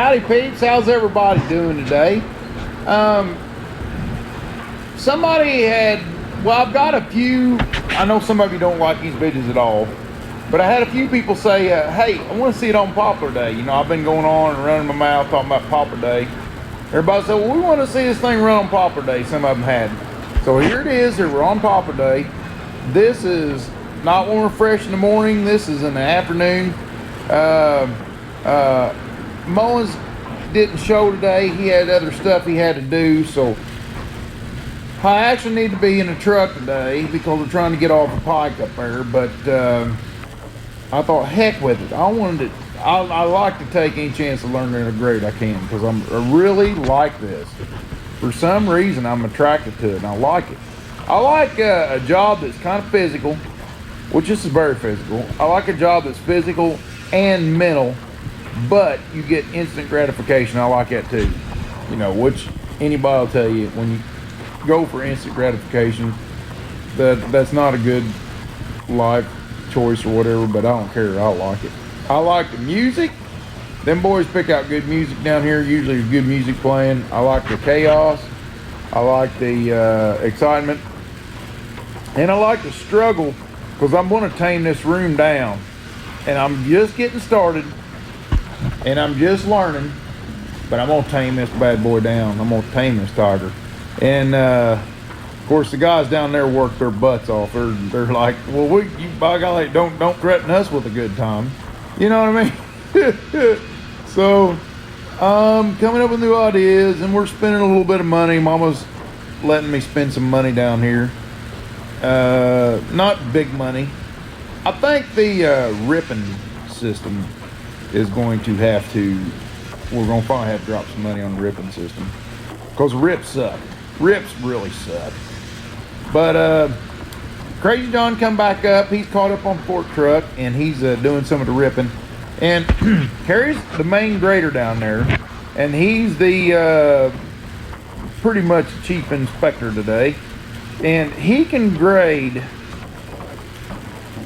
Howdy peeps, how's everybody doing today? Somebody had, well, I've got a few, I know some of you don't like these videos at all, but I had a few people say, hey, I want to see it on Poplar Day. You know, I've been going on and running my mouth talking about Poplar Day. Everybody said, well, we want to see this thing run on Poplar Day. Some of them had. So here it is, here we're on Poplar Day. This is not when we're fresh in the morning, this is in the afternoon. Mullins didn't show today. He had other stuff he had to do, so I actually need to be in the truck today because we're trying to get off the pike up there. But I thought, heck with it. I like to take any chance to learn in a grade I can because I really like this. For some reason, I'm attracted to it and I like it. I like a job that's kind of physical, which this is very physical. I like a job that's physical and mental, but you get instant gratification. I like that too. You know, which anybody will tell you when you go for instant gratification, that's not a good life choice or whatever, but I don't care. I like it. I like the music. Them boys pick out good music down here. Usually there's good music playing. I like the chaos. I like the excitement. And I like the struggle because I'm going to tame this room down. And I'm just getting started. And I'm just learning. But I'm going to tame this bad boy down. I'm going to tame this tiger. And of course the guys down there work their butts off. They're like, well, you by golly, don't threaten us with a good time. You know what I mean? So coming up with new ideas, and we're spending a little bit of money. Mama's letting me spend some money down here. Not big money. I think the ripping system is going to have to, we're going to probably have to drop some money on the ripping system because rips suck. Rips really suck. But Crazy John come back up. He's caught up on the fork truck and he's doing some of the ripping and carries the main grader down there, and he's the pretty much chief inspector today, and he can grade.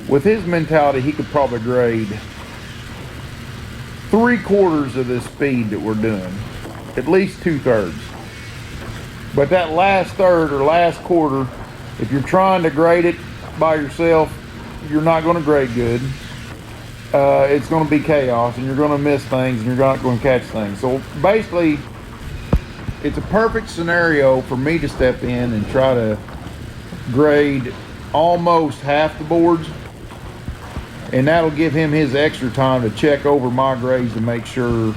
With his mentality, he could probably grade 3/4 of this speed that we're doing, at least 2/3. But that last third or last quarter, if you're trying to grade it by yourself, you're not going to grade good. It's going to be chaos, and you're going to miss things, and you're not going to catch things. So basically, it's a perfect scenario for me to step in and try to grade almost half the boards. And that'll give him his extra time to check over my grades to make sure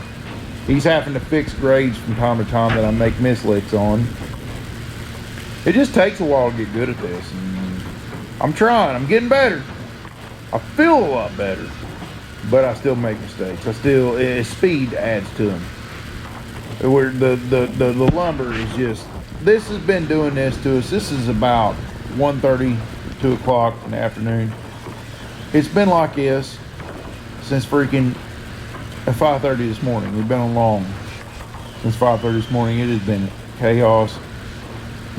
he's having to fix grades from time to time that I make mislicks on. It just takes a while to get good at this. And I'm trying. I'm getting better. I feel a lot better. But I still make mistakes. Speed adds to them. Where the lumber is just, this has been doing this to us. This is about 1:30, 2 o'clock in the afternoon. It's been like this since freaking 5:30 this morning. We've been on long since 5:30 this morning. It has been chaos.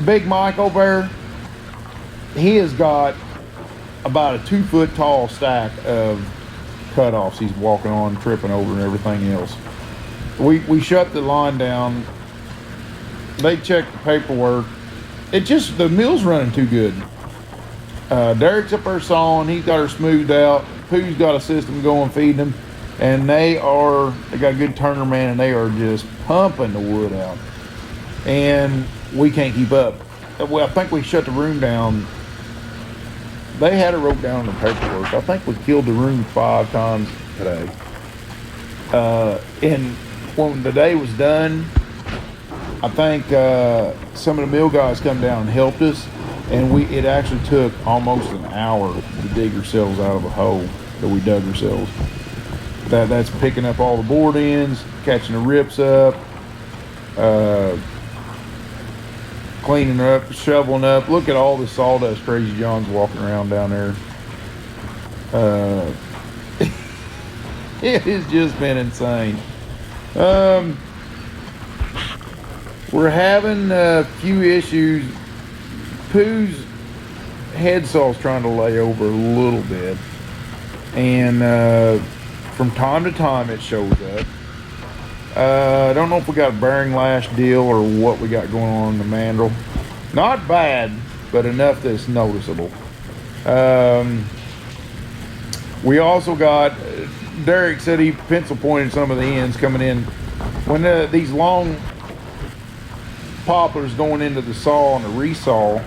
Big Mike over there, he has got about a 2-foot tall stack of cutoffs he's walking on, tripping over, and everything else. We shut the line down. They checked the paperwork. The mill's running too good. Derek's up there sawing. He's got her smoothed out. Pooh's got a system going, feeding them, and they got a good turner man, and they are just pumping the wood out. And we can't keep up. Well, I think we shut the room down. They had it wrote down in the paperwork. I think we killed the room 5 times today. And when the day was done, I think some of the mill guys come down and helped us, and it actually took almost an hour to dig ourselves out of a hole that we dug ourselves. That's picking up all the board ends, catching the rips up, cleaning up, shoveling up. Look at all the sawdust Crazy John's walking around down there. It has just been insane. We're having a few issues. Pooh's head saw's trying to lay over a little bit, and from time to time it shows up. I don't know if we got a bearing lash deal or what we got going on in the mandrel. Not bad, but enough that it's noticeable. We also got, Derek said he pencil pointed some of the ends coming in. When these long poplars going into the saw and the resaw,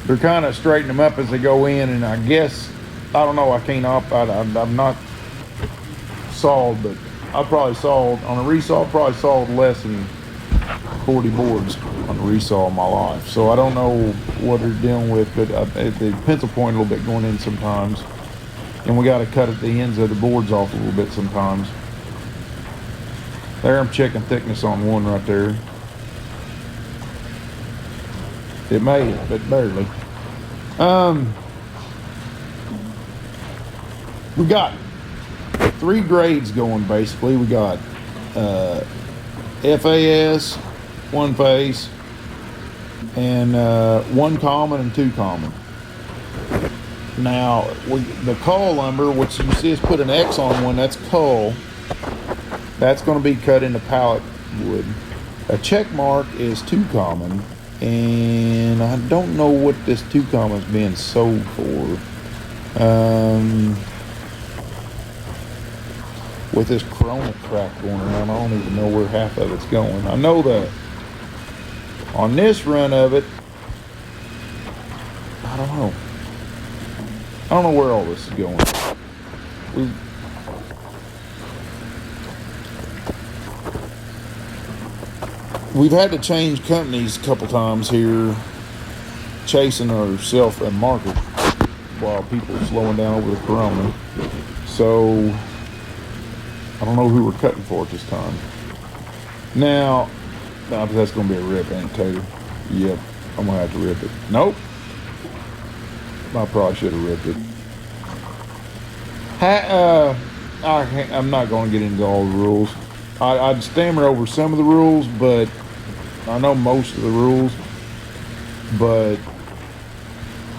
they're kind of straightening them up as they go in, and I guess, I don't know, I'm not sawed, but I probably sawed, on a resaw, probably sawed less than 40 boards on the resaw in my life. So I don't know what they're dealing with, but they pencil point a little bit going in sometimes. And we got to cut at the ends of the boards off a little bit sometimes. There, I'm checking thickness on one right there. It made it, but barely. We got 3 grades going basically. We got FAS, 1 face, and 1 common and 2 common. Now, the cull lumber, which you see us put an X on one, that's cull. That's going to be cut into pallet wood. A check mark is 2 common, and I don't know what this 2 common is being sold for. With this Corona crap going around, I don't even know where half of it's going. I know that on this run of it, I don't know. I don't know where all this is going. We've had to change companies a couple times here, chasing ourselves and market while people are slowing down over the Corona. So I don't know who we're cutting for at this time. Now, that's going to be a rip, ain't it, Tater? Yep, I'm going to have to rip it. Nope. I probably should have ripped it. I'm not going to get into all the rules. I'd stammer over some of the rules, but I know most of the rules. But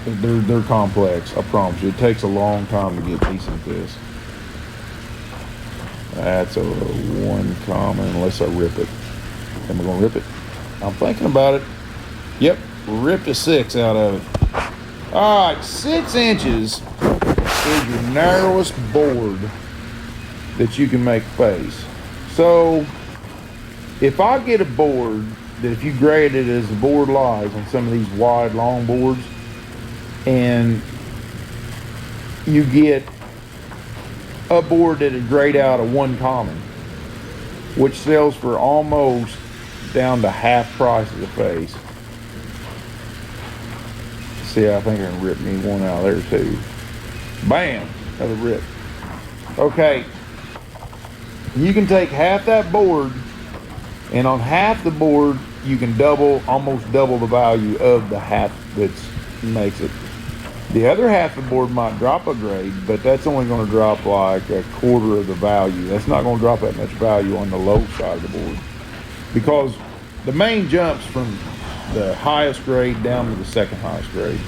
they're complex. I promise you, it takes a long time to get decent at this. That's a 1 common unless I rip it. Am I going to rip it? I'm thinking about it. Yep, ripped a 6 out of it. All right, 6 inches is your narrowest board that you can make face. So if I get a board that, if you grade it as the board lies on some of these wide long boards, and you get a board that is grade out a 1 common, which sells for almost down to half price of the face. See, I think I can rip me one out of there too. Bam, another rip. Okay, you can take half that board, and on half the board you can almost double the value of the half that makes it. The other half of the board might drop a grade, but that's only going to drop like a quarter of the value. That's not going to drop that much value on the low side of the board, because the main jumps from the highest grade down to the second highest grade.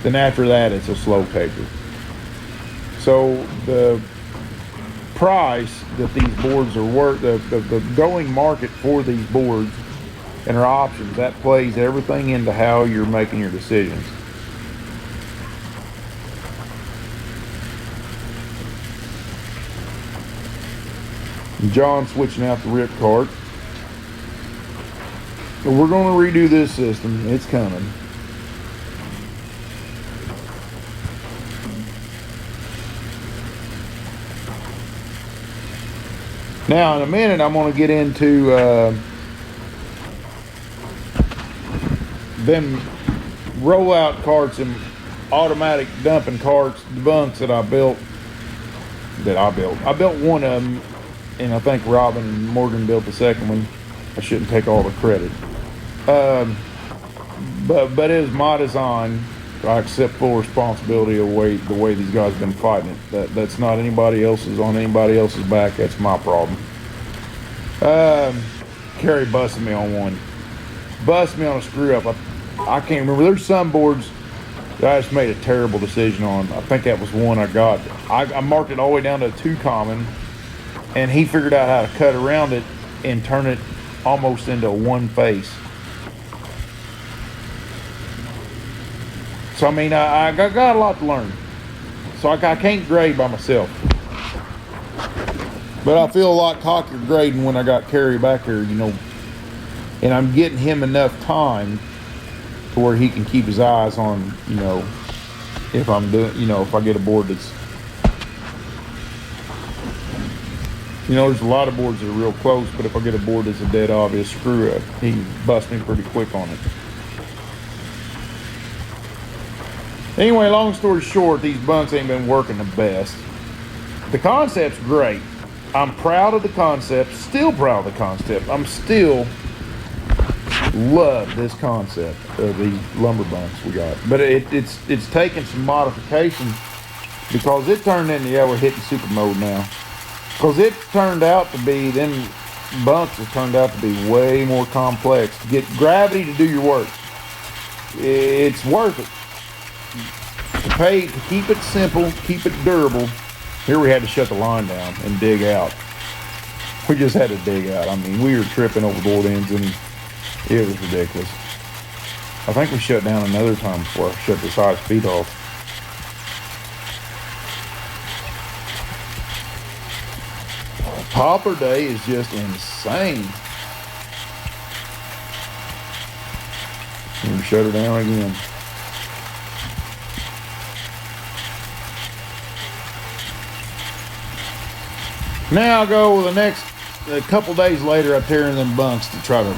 Then after that, it's a slow taper. So the price that these boards are worth, the going market for these boards and our options, that plays everything into how you're making your decisions. John switching out the rip cart. So we're going to redo this system. It's coming. Now in a minute I'm going to get into them rollout carts and automatic dumping carts, the bunks that I built. I built one of them, and I think Robin and Morgan built the second one. I shouldn't take all the credit. But it was my design. I accept full responsibility of the way these guys have been fighting it. That's not anybody else's, on anybody else's back. That's my problem. Kerry busted me on one. Busted me on a screw up. I can't remember. There's some boards that I just made a terrible decision on. I think that was one I got. I marked it all the way down to a 2 common, and he figured out how to cut around it and turn it almost into one face. So I mean, I got a lot to learn. So I can't grade by myself. But I feel a lot cockier grading when I got Kerry back here, you know, and I'm getting him enough time to where he can keep his eyes on, you know, if I'm doing, you know, if I get a board that's, you know, there's a lot of boards that are real close, but if I get a board that's a dead obvious screw up, he busts me pretty quick on it. Anyway, long story short, these bunks ain't been working the best. The concept's great. I'm proud of the concept, still proud of the concept. I'm still love this concept of these lumber bunks we got. But it's taken some modification because it turned into, yeah, we're hitting super mode now. Because it turned out to be, them bunks have turned out to be way more complex. To get gravity to do your work, it's worth it. To keep it simple, keep it durable. Here we had to shut the line down and dig out. We just had to dig out. I mean, we were tripping over board ends and it was ridiculous. I think we shut down another time before I shut the side speed off. Poplar Day is just insane. And we shut her down again. Now I'll go with the next, a couple days later, I tear in them bunks to try to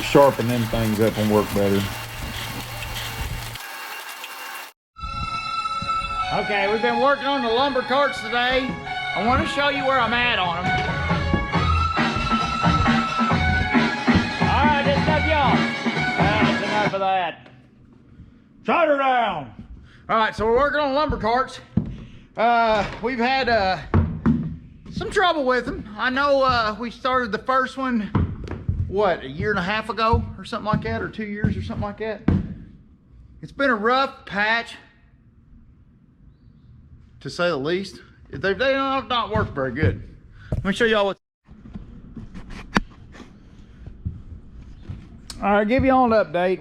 sharpen them things up and work better. Okay, we've been working on the lumber carts today. I want to show you where I'm at on them. All right, that's enough, y'all. That's enough of that. Shut her down. All right, so we're working on lumber carts. We've had some trouble with them. I know we started the first one, what, a year and a half ago or something like that, or 2 years or something like that. It's been a rough patch, to say the least. They don't not work very good. Let me show y'all what. All right, give you all an update.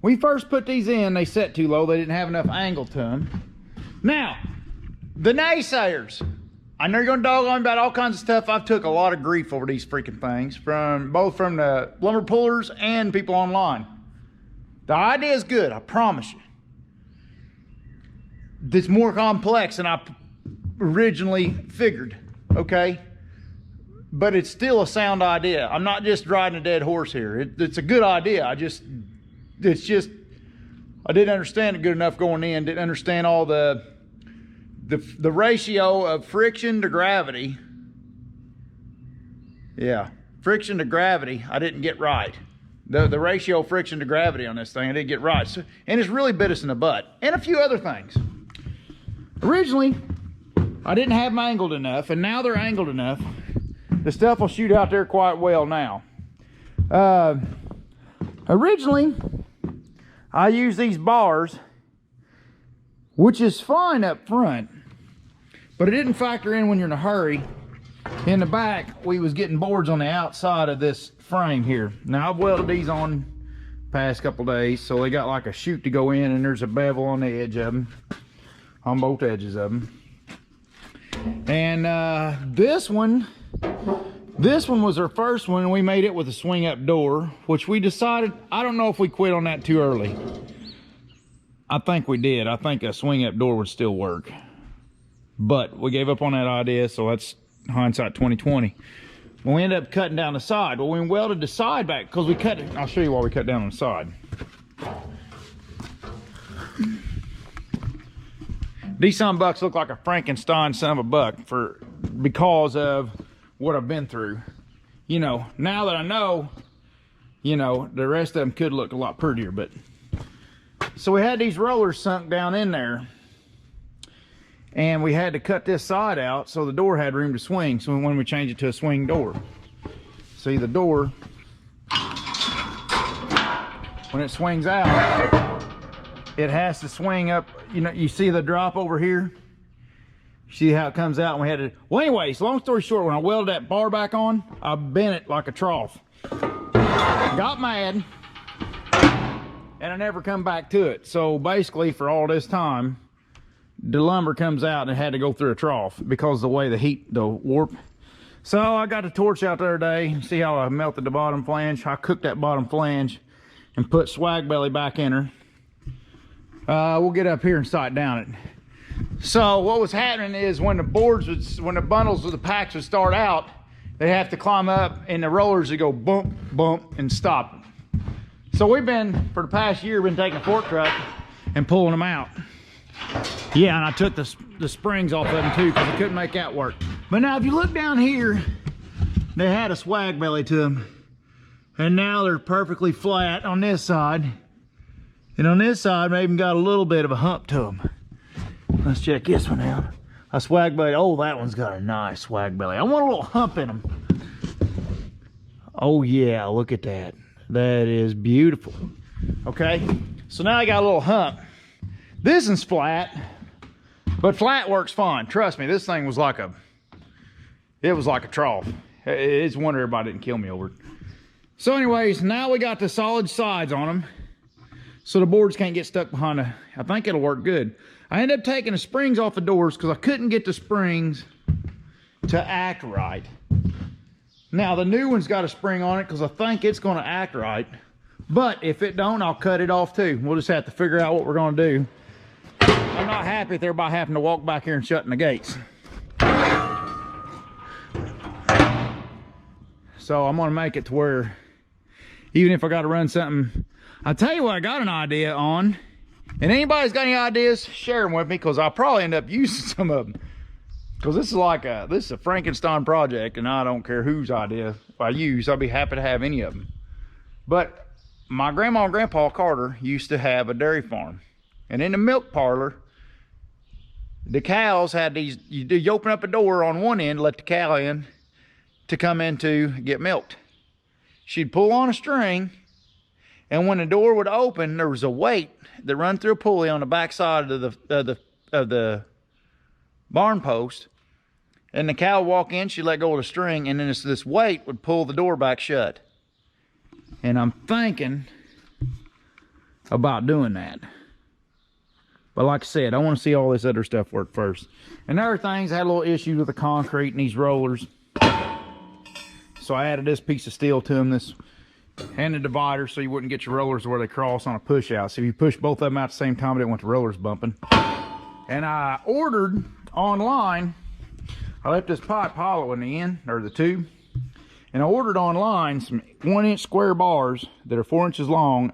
We first put these in, they set too low. They didn't have enough angle to them. Now, the naysayers, I know you're gonna dog on me about all kinds of stuff. I've took a lot of grief over these freaking things, both from the lumber pullers and people online. The idea is good, I promise you. It's more complex than I originally figued, okay? But it's still a sound idea. I'm not just riding a dead horse here. It's a good idea. I didn't understand it good enough going in. Didn't understand all the ratio of friction to gravity. Yeah, friction to gravity, I didn't get right. The ratio of friction to gravity on this thing, I didn't get right. So, and it's really bit us in the butt. And a few other things. Originally, I didn't have them angled enough, and now they're angled enough. The stuff will shoot out there quite well now. Originally, I used these bars, which is fine up front, but it didn't factor in when you're in a hurry. In the back, we was getting boards on the outside of this frame here. Now, I've welded these on past couple days, so they got like a chute to go in, and there's a bevel on the edge of them, on both edges of them. And this one was our first one, and we made it with a swing up door, which we decided, I don't know if we quit on that too early. I think we did. I think a swing up door would still work, but we gave up on that idea, so that's hindsight 2020. Well, we ended up cutting down the side. Well, we welded the side back because we cut it. I'll show you why we cut down on the side. These son of bucks look like a Frankenstein son of a buck because of what I've been through. You know, now that I know, you know, the rest of them could look a lot prettier, but. So we had these rollers sunk down in there, and we had to cut this side out so the door had room to swing. So when we change it to a swing door, see the door, when it swings out, it has to swing up. You know, you see the drop over here? See how it comes out, and we had to, well anyways, long story short, when I welded that bar back on, I bent it like a trough. Got mad, and I never come back to it. So basically for all this time, the lumber comes out and it had to go through a trough because of the way the heat, the warp. So I got the torch out the other day. See how I melted the bottom flange? I cooked that bottom flange and put swag belly back in her. We'll get up here and sight down it. So what was happening is when the bundles of the packs would start out, they have to climb up and the rollers would go bump, bump, and stop. So we've been, for the past year, been taking a fork truck and pulling them out. Yeah, and I took the springs off of them too because I couldn't make that work. But now if you look down here, they had a swag belly to them. And now they're perfectly flat on this side. And on this side, they even got a little bit of a hump to them. Let's check this one out. A swag belly. Oh, that one's got a nice swag belly. I want a little hump in them. Oh yeah, look at that. That is beautiful. Okay, so now I got a little hump. This one's flat, but flat works fine. Trust me, this thing was like a, it was like a trough. It's a wonder everybody didn't kill me over it. So anyways, now we got the solid sides on them, so the boards can't get stuck behind the, I think it'll work good. I ended up taking the springs off the doors because I couldn't get the springs to act right. Now the new one's got a spring on it because I think it's going to act right. But if it don't, I'll cut it off too. We'll just have to figure out what we're going to do. I'm not happy with everybody having to walk back here and shutting the gates. So I'm going to make it to where, even if I got to run something, I'll tell you what I got an idea on. And anybody's got any ideas, share them with me, because I'll probably end up using some of them. Because this is a Frankenstein project, and I don't care whose idea I use. I'll be happy to have any of them. But my grandma and grandpa Carter used to have a dairy farm. And in the milk parlor, the cows had these, you open up a door on one end, let the cow in to come in to get milked. She'd pull on a string, and when the door would open, there was a weight that run through a pulley on the back side of the barn post, and the cow would walk in, she'd let go of the string, and then this weight would pull the door back shut. And I'm thinking about doing that. But like I said, I want to see all this other stuff work first. And other things, I had a little issue with the concrete and these rollers. So I added this piece of steel to them, this and the divider, so you wouldn't get your rollers where they cross on a push out. So if you push both of them out at the same time, I didn't want the rollers bumping. And I ordered online, I left this pipe hollow in the end, or the tube. And I ordered online some 1-inch square bars that are 4 inches long,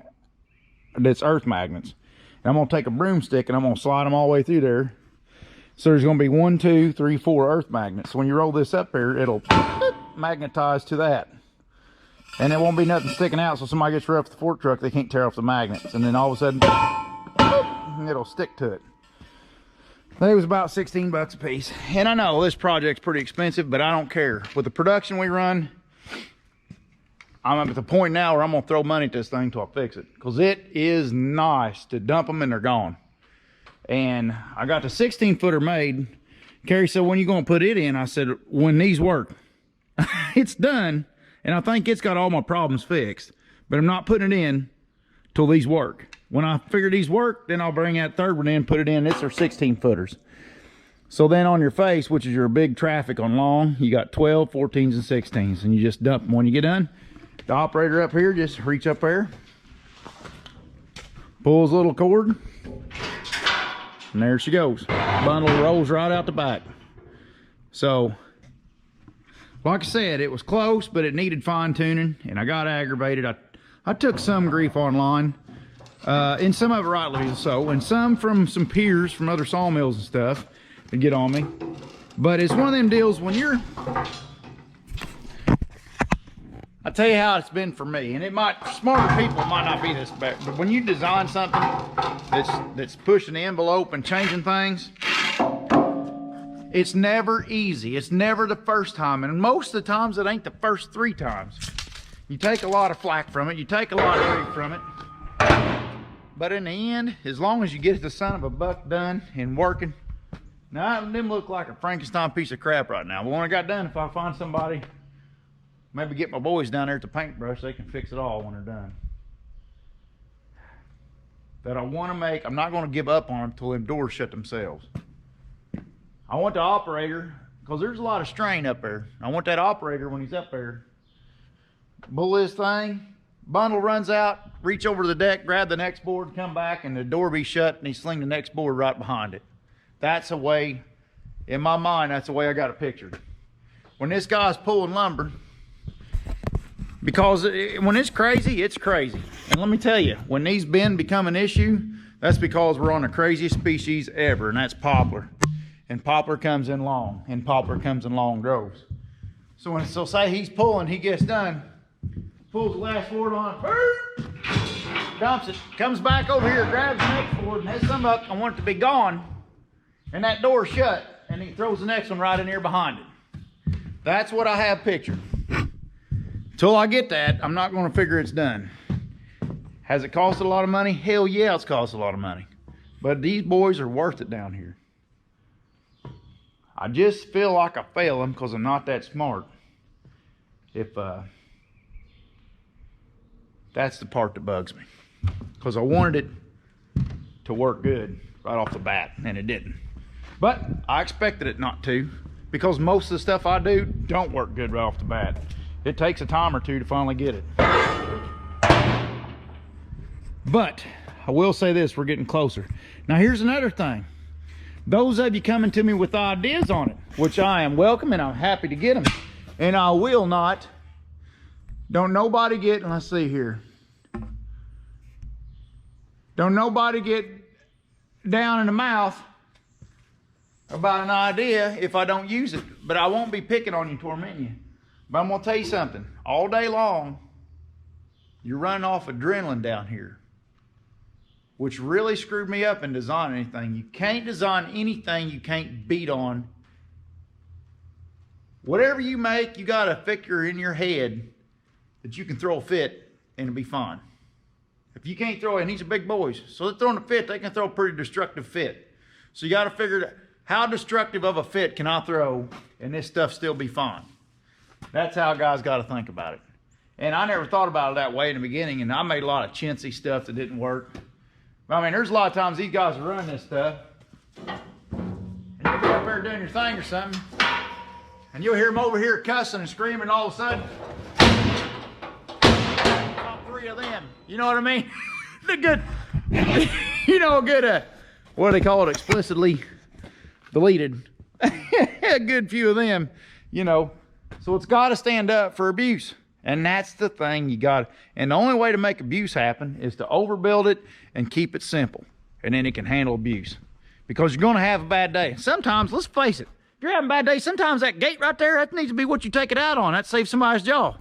that's earth magnets. And I'm gonna take a broomstick and I'm gonna slide them all the way through there. So there's gonna be 1, 2, 3, 4 earth magnets. So when you roll this up here, it'll magnetize to that. And there won't be nothing sticking out, so somebody gets rough with the fork truck, they can't tear off the magnets. And then all of a sudden, it'll stick to it. I think it was about 16 bucks a piece. And I know this project's pretty expensive, but I don't care. With the production we run, I'm at the point now where I'm gonna throw money at this thing till I fix it. Because it is nice to dump them and they're gone. And I got the 16-footer made. Carrie said, when you gonna put it in? I said, when these work. It's done. And I think it's got all my problems fixed, but I'm not putting it in till these work. When I figure these work, then I'll bring that third one in, put it in. It's our 16-footers. So then on your face, which is your big traffic on long, you got 12, 14s, and 16s, and you just dump them. When you get done, the operator up here just reach up there, pulls a little cord, and there she goes. Bundle rolls right out the back. So, like I said, it was close, but it needed fine tuning, and I got aggravated. I took some grief online, and some of it rightly so, and some from some peers from other sawmills and stuff to get on me. But it's one of them deals when you're, I'll tell you how it's been for me, and it might, smarter people might not be this bad, but when you design something that's pushing the envelope and changing things, it's never easy. It's never the first time, and most of the times it ain't the first 3 times. You take a lot of flack from it, you take a lot of grief from it, but in the end, as long as you get the son of a buck done and working, Now, them look like a Frankenstein piece of crap right now. But when I got done, if I find somebody, maybe get my boys down there at the paintbrush, they can fix it all when they're done. That I want to make, I'm not going to give up on them until them doors shut themselves. I want the operator, because there's a lot of strain up there. I want that operator, when he's up there, pull this thing, bundle runs out, reach over to the deck, grab the next board, come back, and the door be shut, and he sling the next board right behind it. That's the way, in my mind, that's the way I got it pictured. When this guy's pulling lumber, because when it's crazy, it's crazy. And let me tell you, when these bend become an issue, that's because we're on the craziest species ever, and that's poplar. And poplar comes in long, and poplar comes in long droves. So say he's pulling, he gets done, pulls the last board on, dumps it, comes back over here, grabs the next board, and has some up, I want it to be gone, and that door's shut, and he throws the next one right in here behind it. That's what I have pictured. Until I get that, I'm not going to figure it's done. Has it costed a lot of money? Hell yeah, it's cost a lot of money. But these boys are worth it down here. I just feel like I fail them because I'm not that smart. That's the part that bugs me. Because I wanted it to work good right off the bat, and it didn't. But I expected it not to, because most of the stuff I do don't work good right off the bat. It takes a time or two to finally get it. But I will say this, we're getting closer. Now here's another thing. Those of you coming to me with ideas on it, which I am welcome and I'm happy to get them. And I will not, don't nobody get, let's see here. Don't nobody get down in the mouth about an idea if I don't use it. But I won't be picking on you, tormenting you. But I'm going to tell you something. All day long, you're running off adrenaline down here, which really screwed me up in designing anything. You can't design anything you can't beat on. Whatever you make, you got to figure in your head that you can throw a fit and it'll be fine. If you can't throw it, and these are big boys, so they're throwing a fit, they can throw a pretty destructive fit. So you got to figure how destructive of a fit can I throw and this stuff still be fine. That's how guys got to think about it. And I never thought about it that way in the beginning, and I made a lot of chintzy stuff that didn't work. But I mean, there's a lot of times these guys are running this stuff, and you'll be up there doing your thing or something, and you'll hear them over here cussing and screaming all of a sudden. About 3 of them. You know what I mean? The good, you know, a good, what do they call it, explicitly deleted. A good few of them, you know. So it's got to stand up for abuse. And that's the thing you got. And the only way to make abuse happen is to overbuild it and keep it simple. And then it can handle abuse. Because you're going to have a bad day. Sometimes, let's face it, if you're having a bad day, sometimes that gate right there, that needs to be what you take it out on. That saves somebody's jaw.